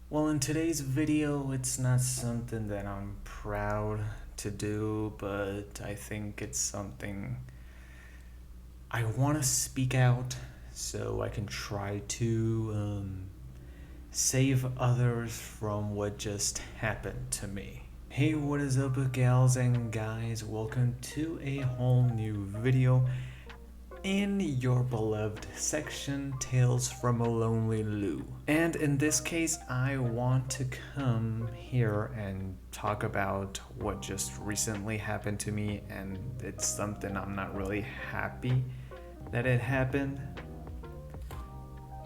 Well, in today's video, it's not something that I'm proud to do, but I think it's something I want to speak out so I can try to save others from what just happened to me. Hey, what is up, gals and guys? Welcome to a whole new video in your beloved section, Tales from a Lonely Lou. And in this case, I want to come here and talk about what just recently happened to me, and it's something I'm not really happy that it happened.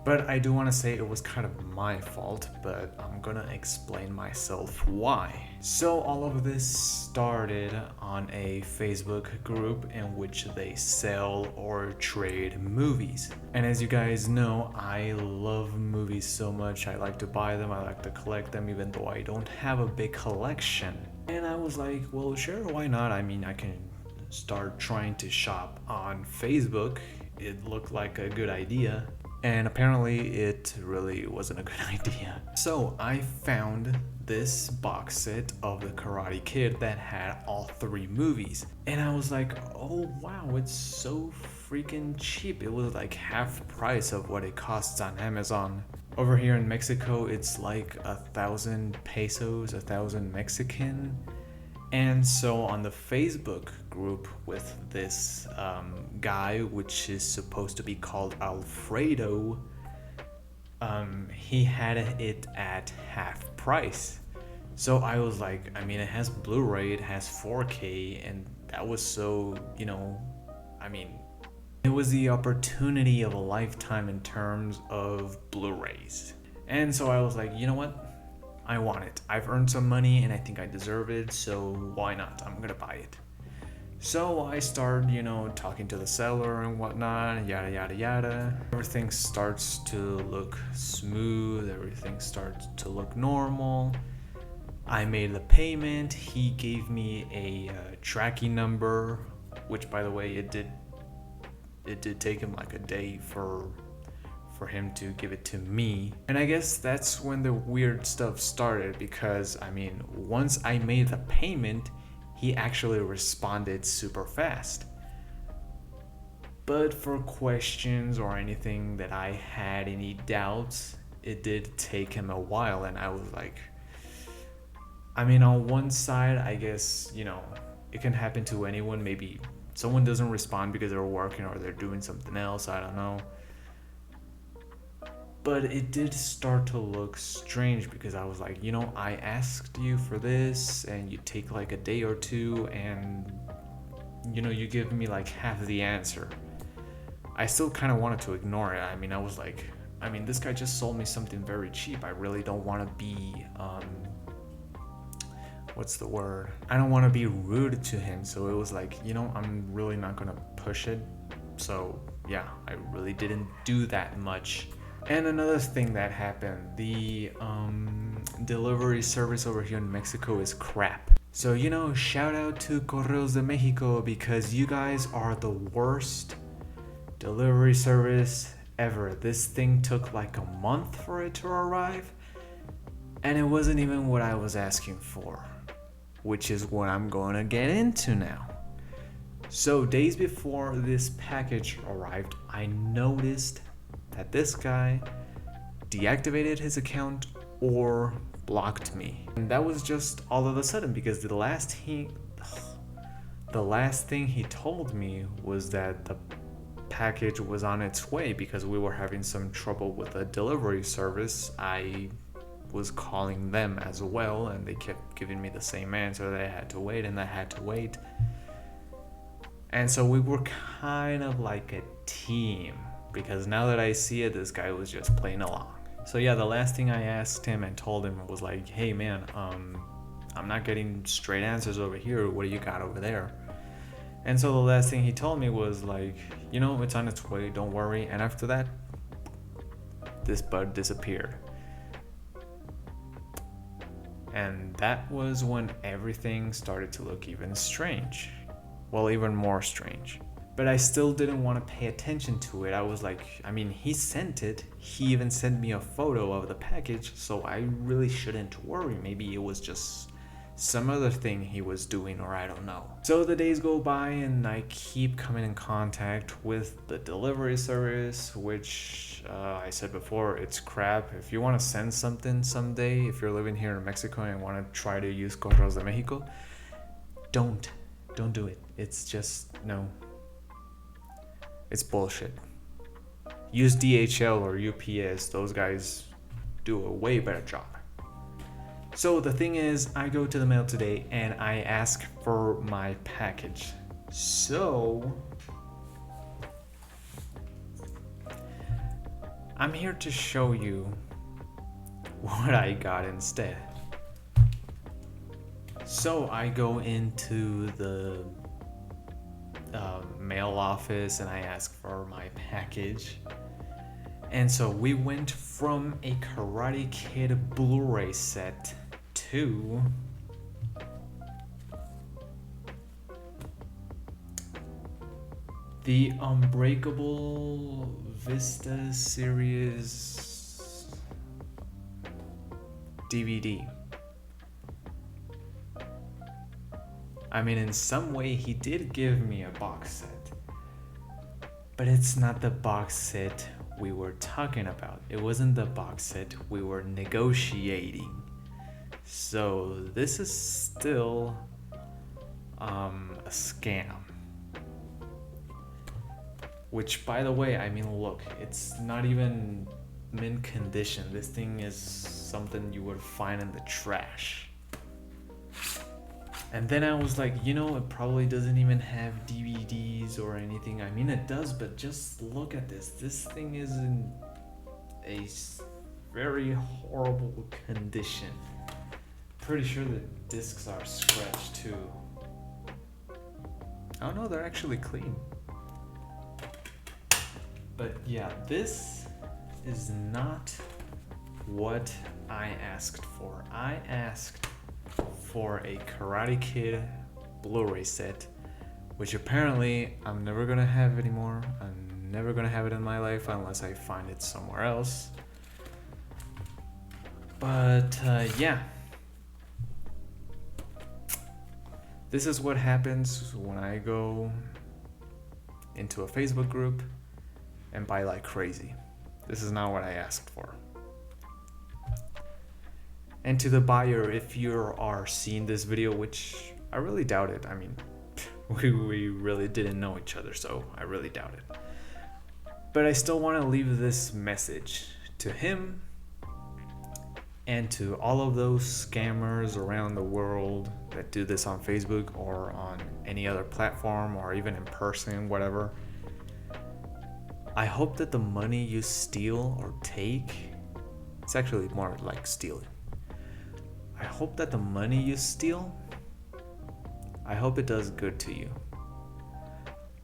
But I do want to say it was kind of my fault, but I'm gonna explain myself why. So all of this started on a Facebook group in which they sell or trade movies. And as you guys know, I love movies so much. I like to buy them, I like to collect them, even though I don't have a big collection. And I was like, well, sure, why not? I mean, I can start trying to shop on Facebook. It looked like a good idea. And apparently it really wasn't a good idea. So I found this box set of The Karate Kid that had all three movies. And I was like, oh wow, it's so freaking cheap. It was like half price of what it costs on Amazon. Over here in Mexico, it's like 1,000 pesos, 1,000 Mexican. And so on the Facebook group with this guy, which is supposed to be called Alfredo, he had it at half price. So I was like, I mean, it has Blu-ray, it has 4K, and that was so, I mean, it was the opportunity of a lifetime in terms of Blu-rays. And so I was like, you know what? I want it. I've earned some money and I think I deserve it, so why not? I'm gonna buy it. So I start, talking to the seller and whatnot, yada yada yada. Everything starts to look smooth, everything starts to look normal. I made the payment, he gave me a tracking number, which by the way, it did take him like a day for him to give it to me. And I guess that's when the weird stuff started, because I mean, once I made the payment, he actually responded super fast. But for questions or anything that I had any doubts, it did take him a while. And I was like, I mean, on one side, I guess, it can happen to anyone. Maybe someone doesn't respond because they're working or they're doing something else, I don't know. But it did start to look strange because I was like, I asked you for this and you take like a day or two and, you give me like half the answer. I still kind of wanted to ignore it. I mean, I was like, this guy just sold me something very cheap. I really don't want to be, what's the word? I don't want to be rude to him. So it was like, I'm really not going to push it. So yeah, I really didn't do that much. And another thing that happened, the delivery service over here in Mexico is crap. So, shout out to Correos de Mexico, because you guys are the worst delivery service ever. This thing took like a month for it to arrive, and it wasn't even what I was asking for, which is what I'm going to get into now. So, days before this package arrived, I noticed that this guy deactivated his account or blocked me. And that was just all of a sudden, because the last thing he told me was that the package was on its way because we were having some trouble with the delivery service. I was calling them as well and they kept giving me the same answer that I had to wait and I had to wait. And so we were kind of like a team, because now that I see it, this guy was just playing along. So yeah, the last thing I asked him and told him was like, hey man, I'm not getting straight answers over here. What do you got over there? And so the last thing he told me was like, it's on its way, don't worry. And after that, this bud disappeared. And that was when everything started to look even strange. Well, even more strange. But I still didn't want to pay attention to it. I was like, I mean, he sent it. He even sent me a photo of the package, so I really shouldn't worry. Maybe it was just some other thing he was doing, or I don't know. So the days go by and I keep coming in contact with the delivery service, which I said before, it's crap. If you want to send something someday, if you're living here in Mexico and want to try to use Correos de Mexico, don't do it. It's just, no. It's bullshit. Use DHL or UPS. Those guys do a way better job. So the thing is, I go to the mail today and I ask for my package. So I'm here to show you what I got instead. So I go into the mail office and I ask for my package. And so we went from a Karate Kid Blu-ray set to the Unbreakable Vista series DVD. I mean, in some way, he did give me a box set, but it's not the box set we were talking about. It wasn't the box set we were negotiating. So this is still a scam. Which, by the way, I mean, look, it's not even mint condition. This thing is something you would find in the trash. And then I was like, you know, it probably doesn't even have DVDs or anything. I mean, it does, but just look at this. This thing is in a very horrible condition. Pretty sure the discs are scratched too. Oh no, they're actually clean. But yeah, this is not what I asked for. I asked for a Karate Kid Blu-ray set, which apparently I'm never gonna have anymore. I'm never gonna have it in my life unless I find it somewhere else. But yeah, this is what happens when I go into a Facebook group and buy like crazy. This is not what I asked for. And to the buyer, if you are seeing this video, which I really doubt it. I mean, we really didn't know each other, so I really doubt it. But I still want to leave this message to him and to all of those scammers around the world that do this on Facebook or on any other platform or even in person, whatever. I hope that the money you steal or take, it's actually more like stealing. I hope that the money you steal, I hope it does good to you.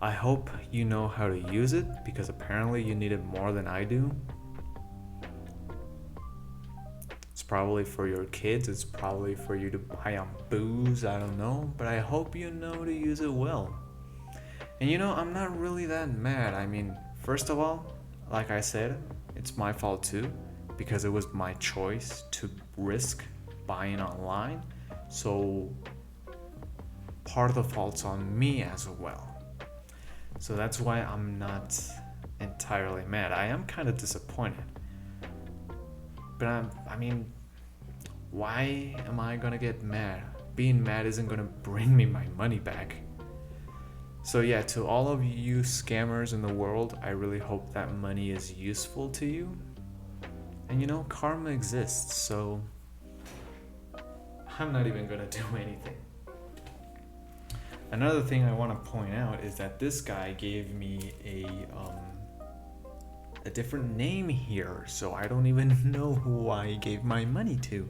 I hope you know how to use it, because apparently you need it more than I do. It's probably for your kids, it's probably for you to buy on booze, I don't know, but I hope you know to use it well. And you know, I'm not really that mad. I mean, first of all, like I said, it's my fault too, because it was my choice to risk buying online, so part of the fault's on me as well. So that's why I'm not entirely mad. I am kind of disappointed, but I mean, why am I gonna get mad? Being mad isn't gonna bring me my money back. So yeah, to all of you scammers in the world, I really hope that money is useful to you. And you know, karma exists, so I'm not even gonna do anything. Another thing I want to point out is that this guy gave me a different name here, so I don't even know who I gave my money to.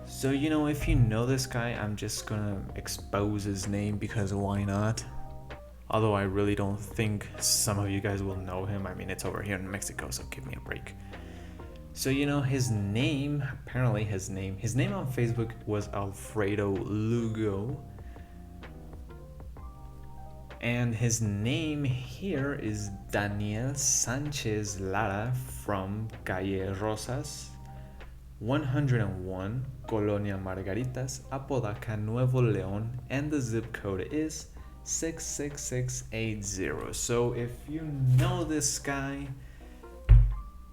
So you know, if you know this guy, I'm just gonna expose his name because why not? Although I really don't think some of you guys will know him. I mean, it's over here in Mexico, so give me a break. So you know, his name, apparently his name on Facebook was Alfredo Lugo. And his name here is Daniel Sanchez Lara from Calle Rosas, 101, Colonia Margaritas, Apodaca, Nuevo León, and the zip code is 66680. So if you know this guy,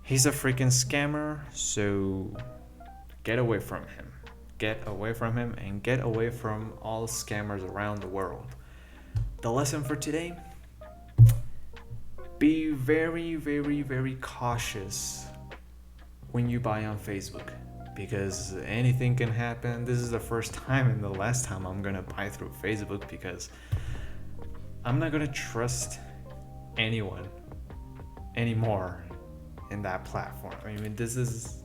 he's a freaking scammer, so get away from him. Get away from him and get away from all scammers around the world. The lesson for today: be very, very, very cautious when you buy on Facebook, because anything can happen. This is the first time and the last time I'm gonna buy through Facebook, because I'm not gonna trust anyone anymore in that platform. I mean, this is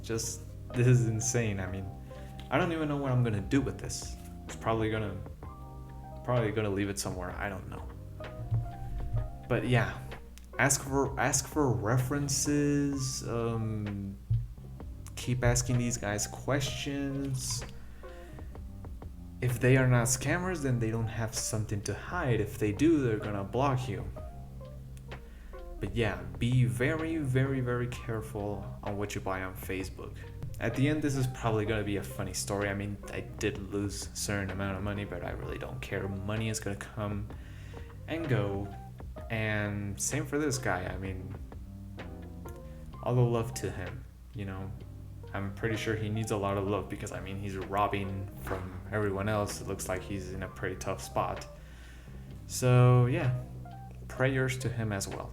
insane. I mean, I don't even know what I'm gonna do with this. It's probably gonna leave it somewhere. I don't know. But yeah, ask for references. Keep asking these guys questions. If they are not scammers, then they don't have something to hide. If they do, they're gonna block you. But yeah, be very, very, very careful on what you buy on Facebook. At the end, this is probably gonna be a funny story. I mean, I did lose a certain amount of money, but I really don't care. Money is gonna come and go. And same for this guy. I mean, all the love to him, you know. I'm pretty sure he needs a lot of love, because I mean, he's robbing from everyone else. It looks like he's in a pretty tough spot. So yeah, prayers to him as well.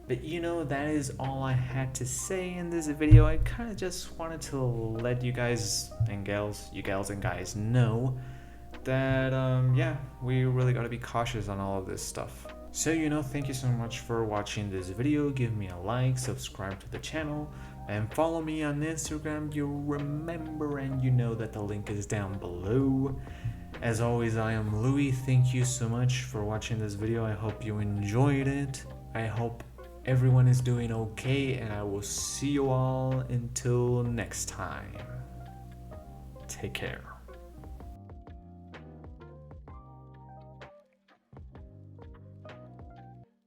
But you know, that is all I had to say in this video. I kind of just wanted to let you guys and gals, and guys know that yeah, we really got to be cautious on all of this stuff. So you know, thank you so much for watching this video. Give me a like, subscribe to the channel, and follow me on Instagram. You remember, and you know that the link is down below. As always, I am Louis. Thank you so much for watching this video. I hope you enjoyed it. I hope everyone is doing okay, and I will see you all until next time. Take care.